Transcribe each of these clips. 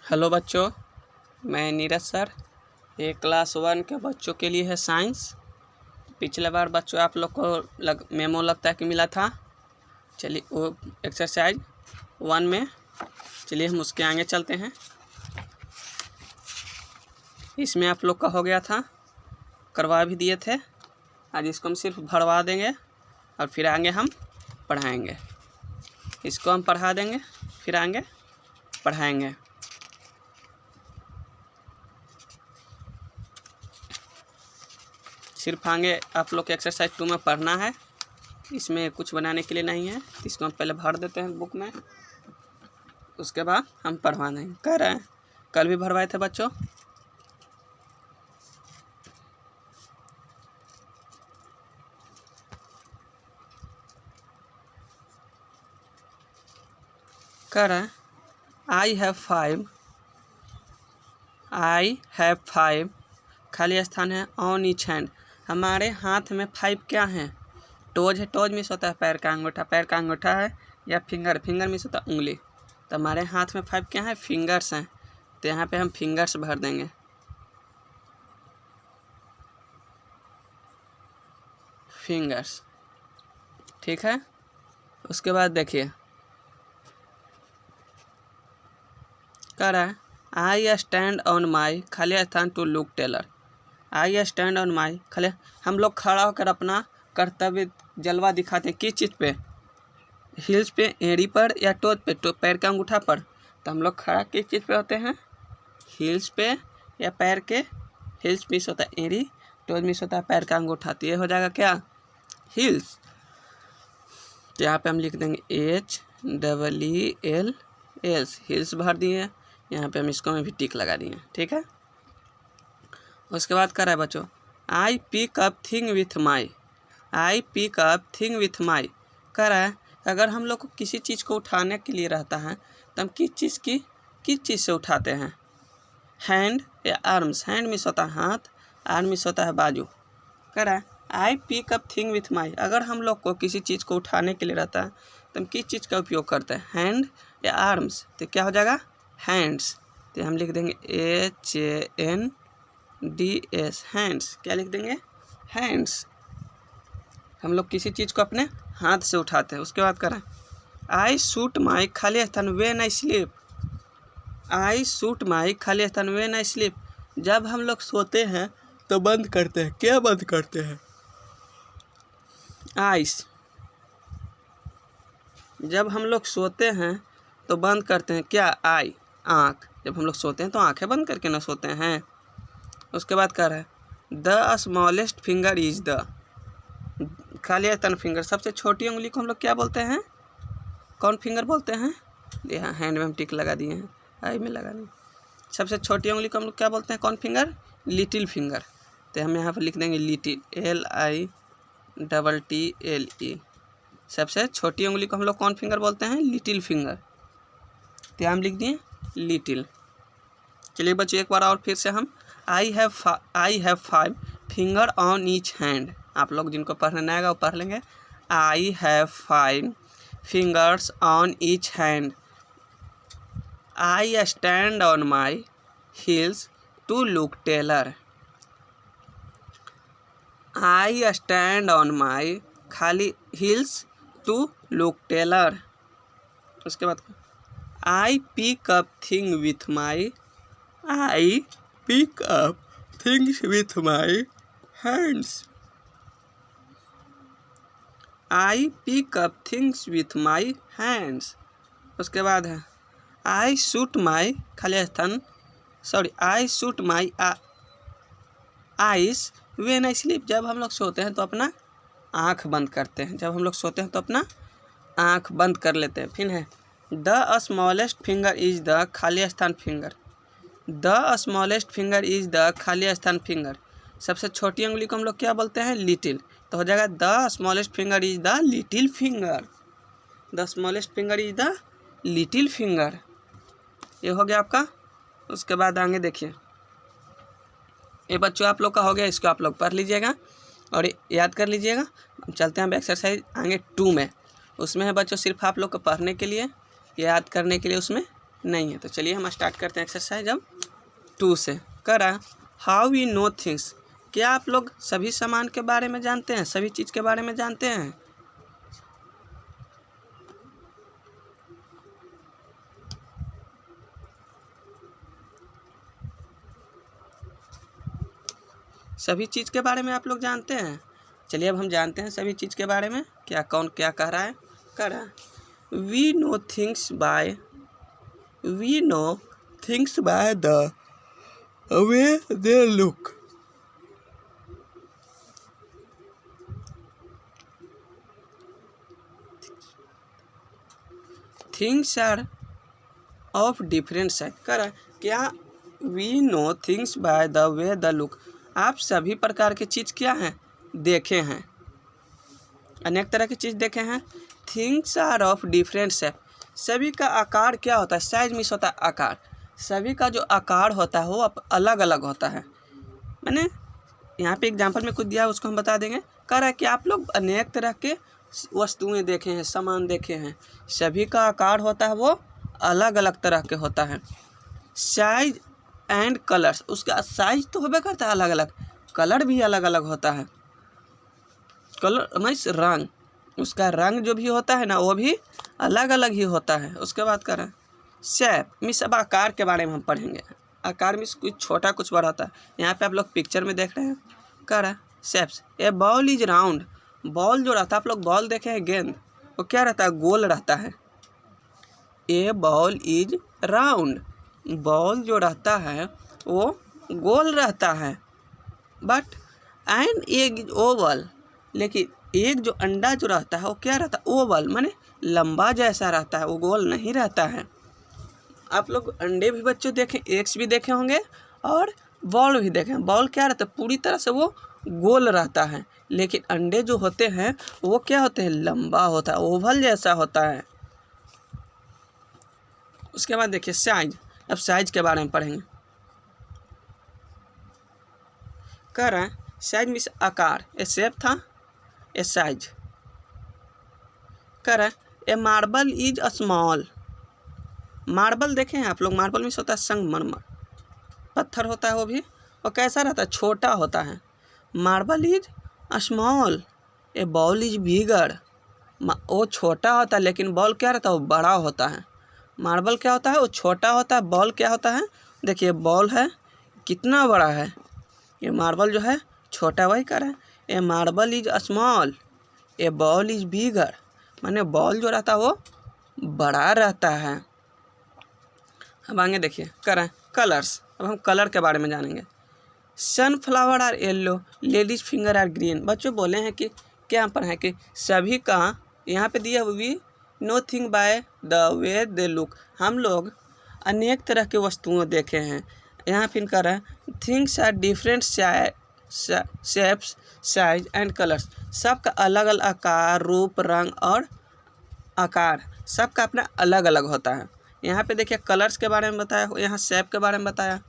Hello बच्चों, मैं Neeraj sir. ये क्लास 1 के बच्चों के लिए है साइंस। पिछले बार बच्चों आप लोग को मेमो लगता है कि मिला था। चलिए वो एक्सरसाइज 1 में चलिए हम उसके आगे चलते हैं। इसमें आप लोग का हो गया था, करवा भी दिए थे। आज इसको हम सिर्फ भरवा देंगे और फिर आगे हम पढ़ाएंगे। इसको हम पढ़ा देंगे, फिर आगे पढ़ाएंगे। सिर्फ आगे आप लोग के एक्सरसाइज 2 में पढ़ना है, इसमें कुछ बनाने के लिए नहीं है। इसको हम पहले भर देते हैं बुक में, उसके बाद हम पढ़वा देंगे। कह रहे हैं कल भी भरवाए थे बच्चों। कह रहे हैं आई हैव 5 खाली स्थान है ऑन ईच हैंड। हमारे हाथ में 5 क्या है? टोज है। टोज मीन्स होता है पैर का अंगूठा। पैर का अंगूठा है या फिंगर मीन्स होता है उंगली। तो हमारे हाथ में 5 क्या है? फिंगर्स हैं। तो यहाँ पे हम फिंगर्स भर देंगे। फिंगर्स, ठीक है। उसके बाद देखिए कह रहा है आई स्टैंड ऑन माई खाली स्थान to look taller. I stand on my खाली, हम लोग खड़ा होकर अपना कर्तव्य जलवा दिखाते हैं। किस चीज़ पे? हील्स पे, एड़ी पर या टोज पे? तो पैर के अंगूठा पर। तो हम लोग खड़ा किस चीज़ पे होते हैं? हील्स पे या पैर के। हील्स मीन्स होता है एड़ी, टोज मीन्स होता है पैर का अंगूठा। तो ये हो जाएगा क्या? हील्स। तो यहाँ पे हम लिख देंगे HEELS, हील्स भर दिए। यहाँ पे हम इसको में भी टिक लगा दिए, ठीक है। उसके बाद कर रहा है बच्चों I pick up thing with my. I pick up thing with my कह रहा है अगर हम लोग को किसी चीज़ को उठाने के लिए रहता है तो हम किस चीज़ से उठाते हैं? हैंड या आर्म्स। हैंड मीन्स होता है हाथ, आर्म मीन्स होता है बाजू। कह रहा है I pick up thing with my. अगर हम लोग को किसी चीज़ को उठाने के लिए रहता है तो हम किस चीज़ का उपयोग करते हैं? हैंड या आर्म्स। तो क्या हो जाएगा? हैंड्स। तो हम लिख देंगे HANDS, हैंड्स। क्या लिख देंगे? हैंड्स। हम लोग किसी चीज़ को अपने हाथ से उठाते हैं। उसके बाद करें आई शूट माई खाली स्थान when I sleep. I shoot माई खाली स्थान व्हेन आई स्लीप। जब हम लोग सोते हैं तो बंद करते हैं। क्या बंद करते हैं? आइस। जब हम लोग सोते हैं तो बंद करते हैं क्या? आई, आँख। जब हम लोग सोते हैं तो आँखें बंद करके ना सोते हैं। उसके बाद कह रहा है the smallest finger is the खाली स्थान फिंगर। सबसे छोटी उंगली को हम लोग क्या बोलते हैं? कौन फिंगर बोलते हैं? यहाँ हैंड में हम टिक लगा दिए हैं, आई में लगा दिए। सबसे छोटी उंगली को हम लोग क्या बोलते हैं? कौन फिंगर? Little finger. तो हम यहाँ पर लिख देंगे लिटिल, LITTLE। सबसे छोटी उंगली को हम लोग कौन फिंगर बोलते हैं? Little finger. तो हम लिख दिए लिटिल। चलिए बच्चों एक बार और फिर से हम I have 5 finger on each hand. आप लोग जिनको पढ़ने नहीं आएगा वो पढ़ लेंगे। I have 5 fingers on each hand. I stand on my heels to look taller. I stand on my खाली हील्स टू लुक टेलर। उसके बाद I pick up thing with my. I pick up things with my hands. I pick up things with my hands. उसके बाद है I shoot माई खाली स्थान I shoot my ice when I sleep. जब हम लोग सोते हैं तो अपना आँख बंद करते हैं। जब हम लोग सोते हैं तो अपना आँख बंद कर लेते हैं। फिर है the smallest finger is the खाली स्थान finger. The smallest finger is the खाली स्थान फिंगर। सबसे छोटी उंगली को हम लोग क्या बोलते हैं? लिटिल। तो हो जाएगा the smallest finger is the little finger. The smallest finger is the little finger. ये हो गया आपका। उसके बाद आगे देखिए, ये बच्चों आप लोग का हो गया। इसको आप लोग पढ़ लीजिएगा और याद कर लीजिएगा। चलते हैं अब एक्सरसाइज आगे 2 में। उसमें है बच्चों सिर्फ आप लोग को पढ़ने के लिए, याद करने के लिए उसमें नहीं है। तो चलिए हम स्टार्ट करते हैं एक्सरसाइज अब 2 से। करा हाउ वी नो थिंग्स, क्या आप लोग सभी सामान के बारे में जानते हैं, सभी चीज़ के बारे में जानते हैं? सभी चीज़ के बारे में आप लोग जानते हैं? चलिए अब हम जानते हैं सभी चीज़ के बारे में। क्या कौन क्या कह रहा है? कह रहा है we know things by the way they look. Things are of different size. कह रहा है क्या we know things by the way the look, आप सभी प्रकार की चीज़ क्या हैं? देखे हैं, अनेक तरह की चीज़ देखे हैं। Things are of different shape, सभी का आकार क्या होता है? साइज मीन्स होता है आकार। सभी का जो आकार होता है वो अलग अलग होता है। मैंने यहाँ पे एग्जांपल में कुछ दिया है, उसको हम बता देंगे। कह रहा है कि आप लोग अनेक तरह के वस्तुएं देखे हैं, सामान देखे हैं, सभी का आकार होता है वो अलग अलग तरह के होता है। साइज एंड कलर्स, उसका साइज तो होबे करता है अलग अलग, कलर भी अलग अलग होता है। कलर मीन्स रंग, उसका रंग जो भी होता है ना वो भी अलग अलग ही होता है। उसके बाद कह रहे हैं शेप मीन्स अब आकार के बारे में हम पढ़ेंगे। आकार मीन्स कुछ छोटा कुछ बड़ा होता है। यहाँ पे आप लोग पिक्चर में देख रहे हैं। कह रहा है shapes, A ball is round, ball जो रहता है, आप लोग बॉल देखे हैं, गेंद, वो क्या रहता है? गोल रहता है। ए बॉल इज राउंड, बॉल जो रहता है वो गोल रहता है। But an egg is Oval, लेकिन एक जो अंडा जो रहता है वो क्या रहता है? ओवल, माने लंबा जैसा रहता है, वो गोल नहीं रहता है। आप लोग अंडे भी बच्चों देखें, एग्स भी देखे होंगे और बॉल भी देखें। बॉल क्या रहता है? पूरी तरह से वो गोल रहता है, लेकिन अंडे जो होते हैं वो क्या होते हैं? लंबा होता है, ओवल जैसा होता है। उसके बाद देखिए साइज, अब साइज के बारे में पढ़ेंगे। कह रहा है साइज मीन्स आकार, ए शेप था, ए साइज। कह रहा है a marble is small, marble देखे हैं आप लोग? मार्बल मीन्स होता है संगमरमर, पत्थर होता है वो भी, और कैसा रहता है? छोटा होता है। Marble is small, a ball is बिगर, वो छोटा होता है लेकिन बॉल क्या रहता है? वो बड़ा होता है। मार्बल क्या होता है? वो छोटा होता है। बॉल क्या होता है? देखिए बॉल है कितना बड़ा है, ये मार्बल जो है छोटा। वही कर रहा है a marble is small, a ball is bigger, माने बॉल जो रहता है वो बड़ा रहता है। अब आगे देखिए कर रहे हैं कलर्स, अब हम कलर के बारे में जानेंगे। Sunflower are yellow, ladies finger are green. बच्चों बोले हैं कि क्या पर है कि सभी का यहाँ पे दिया we know thing by the way they look, हम लोग अनेक तरह के वस्तुएं देखे हैं। यहाँ फिर कर रहे हैं things are different shapes size and colours, सबका अलग अलग आकार, रूप, रंग और आकार सबका अपना अलग अलग होता है। यहाँ पे देखिए कलर्स के बारे में बताया, यहाँ शेप के बारे में बताया,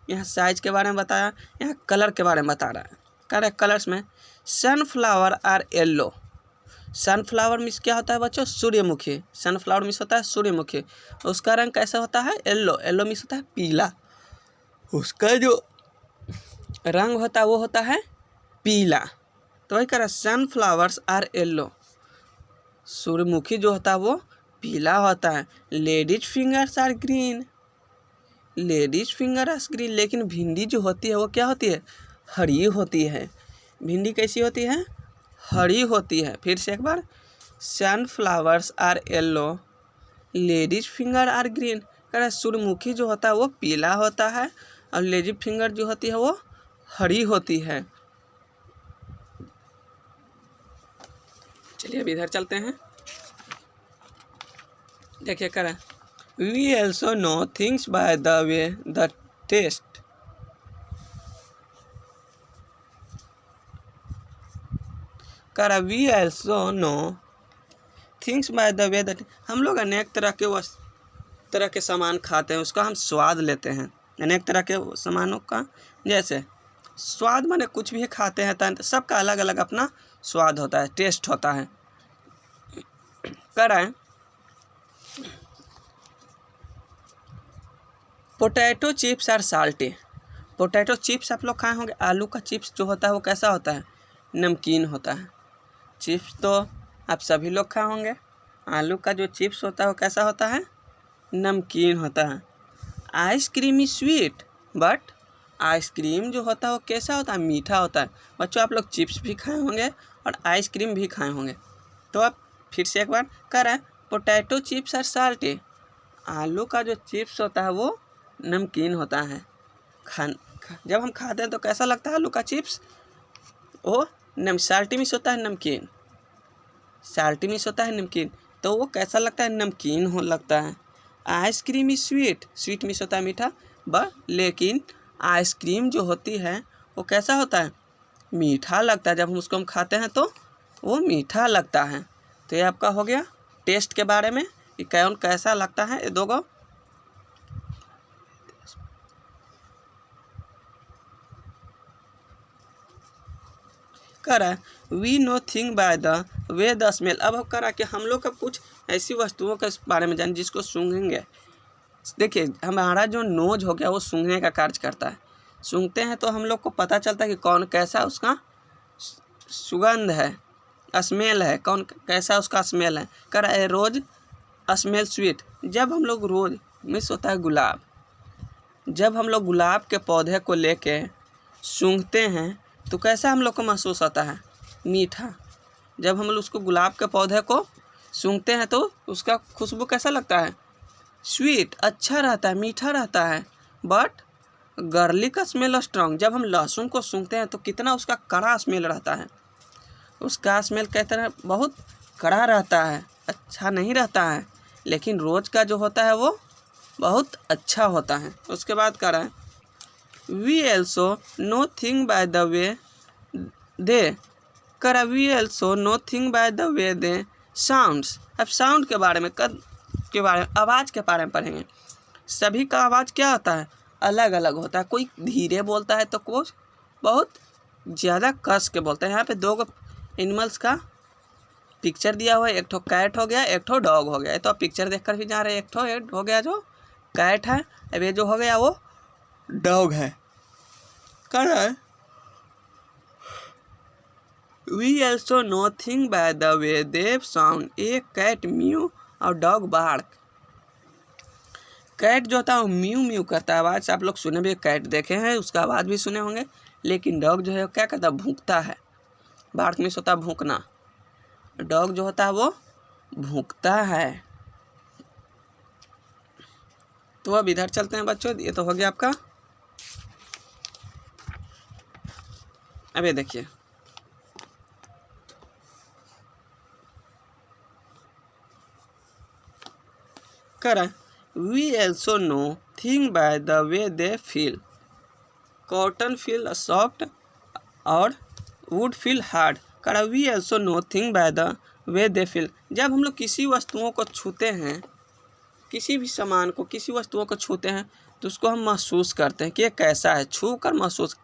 यहाँ साइज के बारे में बताया, यहाँ कलर के बारे में बता रहा है। कह रहा है कलर्स में sunflower are yellow, sunflower means क्या होता है बच्चों? सूर्यमुखी। सनफ्लावर मीन्स होता है सूर्यमुखी, उसका रंग कैसा होता है? येलो। येलो मीन्स होता है पीला, उसका जो रंग होता है वो होता है पीला। तो वही कह रहा है सनफ्लावर्स आर येलो, सूर्यमुखी जो होता है वो पीला होता है। Ladies fingers are green, ladies finger are green, लेकिन भिंडी जो होती है वो क्या होती है? हरी होती है। भिंडी कैसी होती है? हरी होती है। फिर से एक बार, sunflowers are yellow, ladies finger are green. कह रहा है सूर्यमुखी जो होता है वो पीला होता है और लेडीज फिंगर जो होती है वो हरी होती है। चलिए अब इधर चलते हैं। देखिए कह रहा है we also know things by the way the taste, कह रहा we also know things by the way that, हम लोग अनेक तरह के सामान खाते हैं, उसका हम स्वाद लेते हैं। अनेक तरह के सामानों का, जैसे स्वाद माने कुछ भी खाते हैं तो सबका अलग अलग अपना स्वाद होता है, टेस्ट होता है। कह रहा है potato chips are salty. Potato chips आप लोग खाए होंगे। आलू का चिप्स जो होता है वो कैसा होता है? नमकीन होता है। चिप्स तो आप सभी लोग खाए होंगे। आलू का जो चिप्स होता है वो कैसा होता है? नमकीन होता है। Ice cream is sweet but ice cream जो होता है वो कैसा होता है? मीठा होता है। बच्चों आप लोग चिप्स भी खाए होंगे और आइसक्रीम भी खाए होंगे। तो आप फिर से एक बार कह रहे हैं पोटैटो चिप्स आर साल्टी। आलू का जो चिप्स होता है वो नमकीन होता है। जब हम खाते हैं तो कैसा लगता है आलू का चिप्स? वो साल्टी मिस होता है नमकीन। साल्टी मिस होता है नमकीन, तो वो कैसा लगता है? नमकीन हो लगता है। Ice cream is sweet. Sweet miss होता है मीठा लेकिन आइसक्रीम जो होती है वो कैसा होता है? मीठा लगता है। जब हम उसको खाते हैं तो वो मीठा लगता है। तो ये आपका हो गया टेस्ट के बारे में कि कौन कैसा लगता है। ये दो गो करा we know thing by the way the smell. अब करा कि हम लोग का कुछ ऐसी वस्तुओं के बारे में जान जिसको सूंघेंगे। देखिए हमारा जो नोज हो गया वो सूंघने का कार्य करता है। सूंघते हैं तो हम लोग को पता चलता है कि कौन कैसा उसका सुगंध है, स्मेल है, कौन कैसा उसका स्मेल है। करा ए रोज स्मेल स्वीट। जब हम लोग रोज मिस होता है गुलाब। जब हम लोग गुलाब के पौधे को लेके सूंघते हैं तो कैसा हम लोग को महसूस होता है? मीठा। जब हम लोग उसको गुलाब के पौधे को सूंघते हैं तो उसका खुशबू कैसा लगता है? स्वीट, अच्छा रहता है, मीठा रहता है। बट गार्लिक का स्मेल स्ट्रॉन्ग। जब हम लहसुन को सूंघते हैं तो कितना उसका कड़ा स्मेल रहता है। उसका स्मेल कहते हैं बहुत कड़ा रहता है, अच्छा नहीं रहता है। लेकिन रोज का जो होता है वो बहुत अच्छा होता है। उसके बाद कह रहा है we also know thing by the way they. करा we also know thing by the way they sounds. अब साउंड के बारे में आवाज़ के बारे में पढ़ेंगे। सभी का आवाज़ क्या होता है? अलग अलग होता है। कोई धीरे बोलता है तो कोई बहुत ज़्यादा कस के बोलता है। यहाँ पे दो एनिमल्स का पिक्चर दिया हुआ है। एक ठो कैट हो गया, एक ठो डॉग हो गया। तो आप पिक्चर देखकर भी जा रहे हैं। एक ठो हो गया जो कैट है, अब ये जो हो गया वो डॉग है। कर रहा है we also know thing by the way they sound. A cat mew और डॉग बार्क। कैट जो होता है वो म्यू म्यू करता है आवाज़। आप लोग सुने भी, कैट देखे हैं, उसका आवाज़ भी सुने होंगे। लेकिन डॉग जो है वो क्या करता है? भूंकता है। बार्क मिस होता है भूंकना। डॉग जो होता है वो भूंकता है। तो अब इधर चलते हैं बच्चों। ये तो हो गया आपका। अब ये देखिए करा we also know thing by the way they feel. Cotton feel soft और वुड फील हार्ड। करा we also know thing by the way they feel. जब हम लोग किसी वस्तुओं को छूते हैं, किसी भी सामान को, किसी वस्तुओं को छूते हैं तो उसको हम महसूस करते हैं कि ये कैसा है। छू कर महसूस।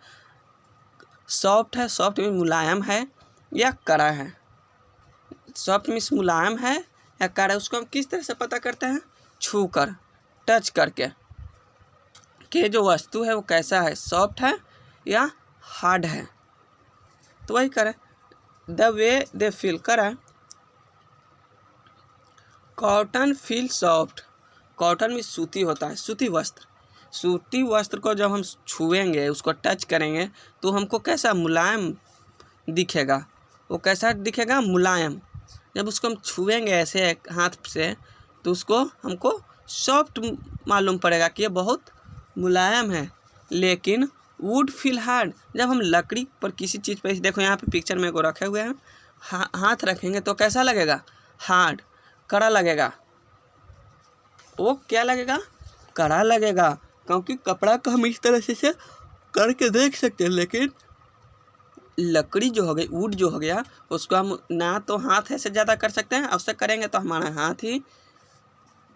सॉफ्ट है, सॉफ्ट में मुलायम है या कड़ा है। सॉफ्ट में मुलायम है या कड़ा, उसको हम किस तरह से पता करते हैं? छू कर, टच करके कि जो वस्तु है वो कैसा है, सॉफ्ट है या हार्ड है। तो वही करें द वे दे फील। करें कॉटन फील सॉफ्ट। कॉटन में सूती होता है, सूती वस्त्र। सूती वस्त्र को जब हम छुएंगे, उसको टच करेंगे तो हमको कैसा? मुलायम दिखेगा। वो कैसा दिखेगा? मुलायम। जब उसको हम छुएंगे ऐसे हाथ से तो उसको हमको सॉफ्ट मालूम पड़ेगा कि ये बहुत मुलायम है। लेकिन वुड फील हार्ड। जब हम लकड़ी पर किसी चीज़ पर, देखो यहाँ पे पिक्चर में को रखे हुए हैं, हाथ रखेंगे तो कैसा लगेगा? हार्ड, कड़ा लगेगा। वो क्या लगेगा? कड़ा लगेगा। क्योंकि कपड़ा को हम इस तरह से करके देख सकते हैं। लेकिन लकड़ी जो हो गई, वुड जो हो गया, उसको हम ना तो हाथ ऐसे ज़्यादा कर सकते हैं, उससे करेंगे तो हमारा हाथ ही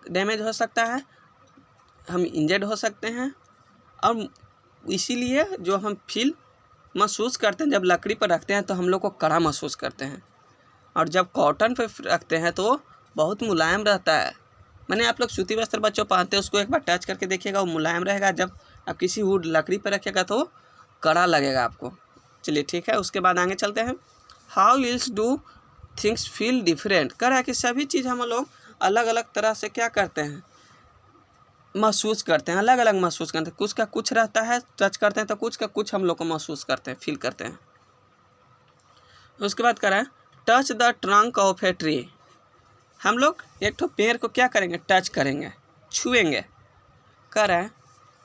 डैमेज हो सकता है, हम इंजर्ड हो सकते हैं। और इसीलिए जो हम फील महसूस करते हैं जब लकड़ी पर रखते हैं तो हम लोग को कड़ा महसूस करते हैं। और जब कॉटन पर रखते हैं तो बहुत मुलायम रहता है। मैंने आप लोग सूती वस्त्र बच्चों पहनते हैं, उसको एक बार टच करके देखिएगा, वो मुलायम रहेगा। जब आप किसी वुड लकड़ी पर रखिएगा तो कड़ा लगेगा आपको। चलिए ठीक है, उसके बाद आगे चलते हैं। How ills do things feel different. कह रहा है कि सभी चीज़ हम लोग अलग अलग तरह से क्या करते हैं, महसूस करते हैं, अलग अलग महसूस करते हैं। कुछ का कुछ रहता है, टच करते हैं तो कुछ का कुछ हम लोग को महसूस करते हैं, फील करते हैं। उसके बाद कह रहा है touch the trunk of a tree. हम लोग एक तो पेड़ को क्या करेंगे, टच करेंगे, छुएंगे। कह रहा है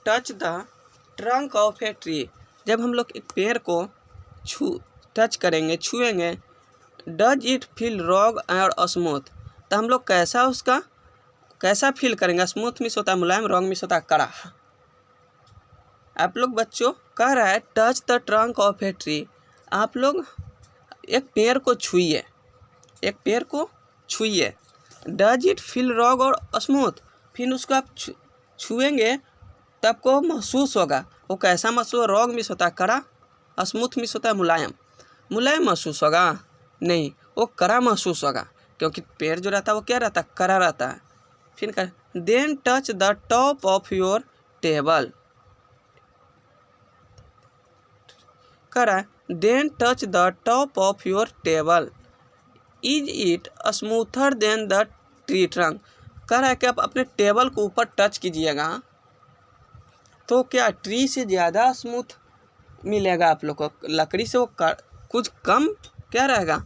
touch the trunk of a tree. जब हम लोग एक पेड़ को टच करेंगे, छुएंगे, डज इट फील रॉग और स्मूथ। तो हम लोग कैसा फील करेंगे। स्मूथ मिस होता है मुलायम, रॉन्ग मिस होता है कड़ा। आप लोग बच्चों कह रहा है touch the trunk of a tree. आप लोग एक पेड़ को छुइए, एक पेड़ को छुइए। डज इट फील रॉग और स्मूथ। फिर उसको आप छुएंगे तो आपको महसूस होगा। वो कैसा महसूस, रॉग मिस होता है कड़ा, स्मूथ मिस होता है मुलायम। मुलायम महसूस होगा नहीं, वो कड़ा महसूस होगा, क्योंकि पेड़ जो रहता है वो क्या रहता है, कड़ा रहता है। फिर कर then touch the top of your table. कर then touch the top of your table. Is it smoother than the tree trunk. कह रहा है कि आप अपने टेबल को ऊपर टच कीजिएगा तो क्या ट्री से ज़्यादा स्मूथ मिलेगा आप लोग को। लकड़ी से वो कुछ कम क्या रहेगा,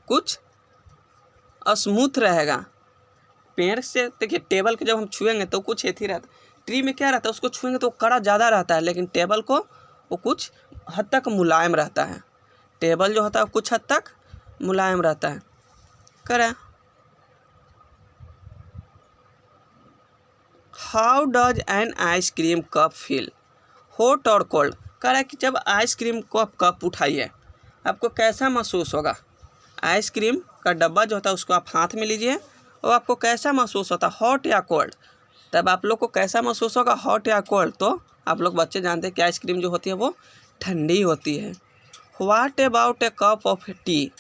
कुछ स्मूथ रहेगा। पेड़ से देखिए टेबल को जब हम छुएंगे तो कुछ ऐसी रहता है, ट्री में क्या रहता है, उसको छुएंगे तो कड़ा ज़्यादा रहता है, लेकिन टेबल को वो कुछ हद तक मुलायम रहता है। टेबल जो होता है कुछ हद तक मुलायम रहता है। करें how does an ice cream cup feel, hot और कोल्ड। कह रहा है कि जब आइसक्रीम कप उठाइए आपको कैसा महसूस होगा। आइसक्रीम का डब्बा जो होता है उसको आप हाथ में लीजिए और आपको कैसा महसूस होता है, हॉट या कोल्ड। तब आप लोग को कैसा महसूस होगा, हॉट या कोल्ड। तो आप लोग बच्चे जानते हैं कि आइसक्रीम जो होती है वो ठंडी होती है। What about A cup of T.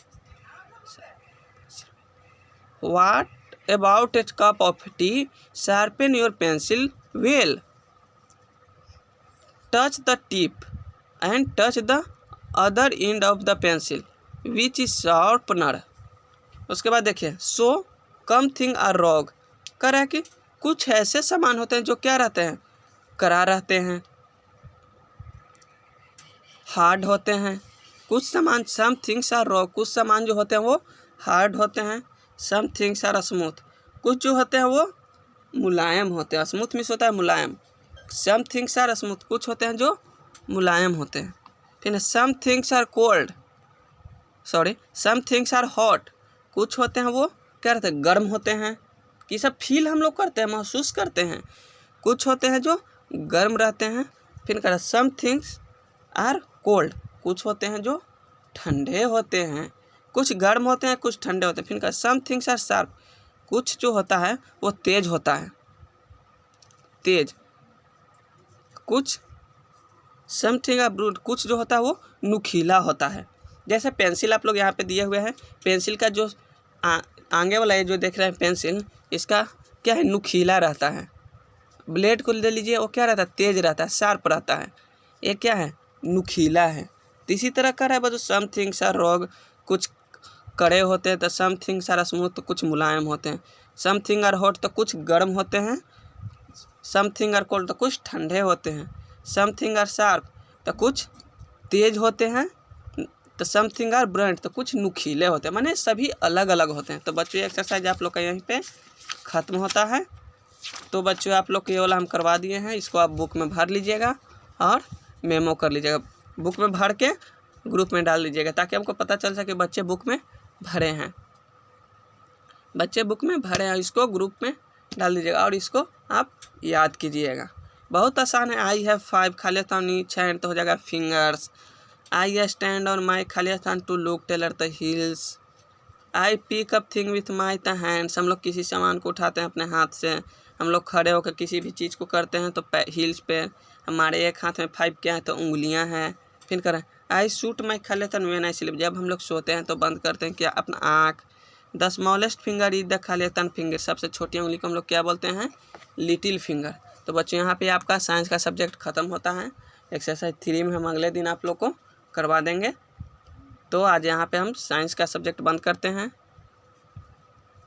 What about A cup of T sharpen your pencil well. Touch the tip and touch the other end of the pencil which is sharpener. उसके बाद देखिए सो कम थिंग आर रॉग। कह रहा है कि कुछ ऐसे सामान होते हैं जो क्या रहते हैं, कड़ा रहते हैं, हार्ड होते हैं। कुछ सामान सम थिंग्स आर रॉग, कुछ सामान जो होते हैं वो हार्ड होते हैं। सम थिंग्स आर स्मूथ, कुछ जो होते हैं वो मुलायम होते हैं। स्मूथ मिस होता है मुलायम। सम थिंग्स आर स्मूथ, कुछ होते हैं जो मुलायम होते हैं। फिर some things are cold, some things are hot, कुछ होते हैं वो क्या रहते हैं, गर्म होते हैं। ये सब फील हम लोग करते हैं, महसूस करते हैं। कुछ होते हैं जो गर्म रहते हैं। फिर कह रहा सम थिंग्स आर कोल्ड, कुछ होते हैं जो ठंडे होते हैं। कुछ गर्म होते हैं, कुछ ठंडे होते हैं। फिर कह सम थिंग्स आर शार्प, कुछ जो होता है वो तेज होता है, तेज। कुछ समथिंग आर ब्रूड, कुछ जो होता है वो नुकीला होता है। जैसे पेंसिल आप लोग यहाँ पे दिए हुए हैं, पेंसिल का जो आगे वाला ये जो देख रहे हैं पेंसिल, इसका क्या है, नुकीला रहता है। ब्लेड को ले लीजिए, वो क्या रहता है, तेज रहता है, शार्प रहता है। ये क्या है, नुकीला है। तो इसी तरह का है बस सम थिंग्स आर रॉग, कुछ कड़े होते हैं। तो सम थिंग्स आर स्मूथ, तो कुछ मुलायम होते हैं। सम थिंग आर हॉट, तो कुछ गर्म होते हैं। सम थिंग आर कोल्ड, तो कुछ ठंडे होते हैं। सम थिंग आर शार्प, तो कुछ तेज होते हैं। तो सम थिंग आर ब्रंट, तो कुछ नुकीले होते हैं। माने सभी अलग अलग होते हैं। तो बच्चों एक्सरसाइज आप लोग का यहीं पे ख़त्म होता है। तो बच्चों आप लोग ये वाला हम करवा दिए हैं, इसको आप बुक में भर लीजिएगा और मेमो कर लीजिएगा। बुक में भर के ग्रुप में डाल दीजिएगा ताकि हमको पता चल सके बच्चे बुक में भरे हैं, बच्चे बुक में भरे हैं। इसको ग्रुप में डाल दीजिएगा और इसको आप याद कीजिएगा। बहुत आसान है। आई हैव 5 खाली स्थान नीचे हैंड तो हो जाएगा fingers. I stand on my खाली स्थान to look taller the heels. I pick up thing with my the hands, हम लोग किसी सामान को उठाते हैं अपने हाथ से। हम लोग खड़े होकर किसी भी चीज़ को करते हैं तो हिल्स पे हमारे एक हाथ में 5 क्या है तो उंगलियां हैं। फिर करें आई शूट माई खाली स्थान व्हेन आई स्लीप, जब हम लोग सोते हैं तो बंद करते हैं क्या, अपना आँख। The smallest finger is the खाली स्थान फिंगर, सबसे छोटी उंगली को हम लोग क्या बोलते हैं, लिटिल फिंगर। तो बच्चों यहाँ पे आपका साइंस का सब्जेक्ट ख़त्म होता है। एक्सरसाइज 3 में हम अगले दिन आप लोग को करवा देंगे। तो आज यहाँ पे हम साइंस का सब्जेक्ट बंद करते हैं।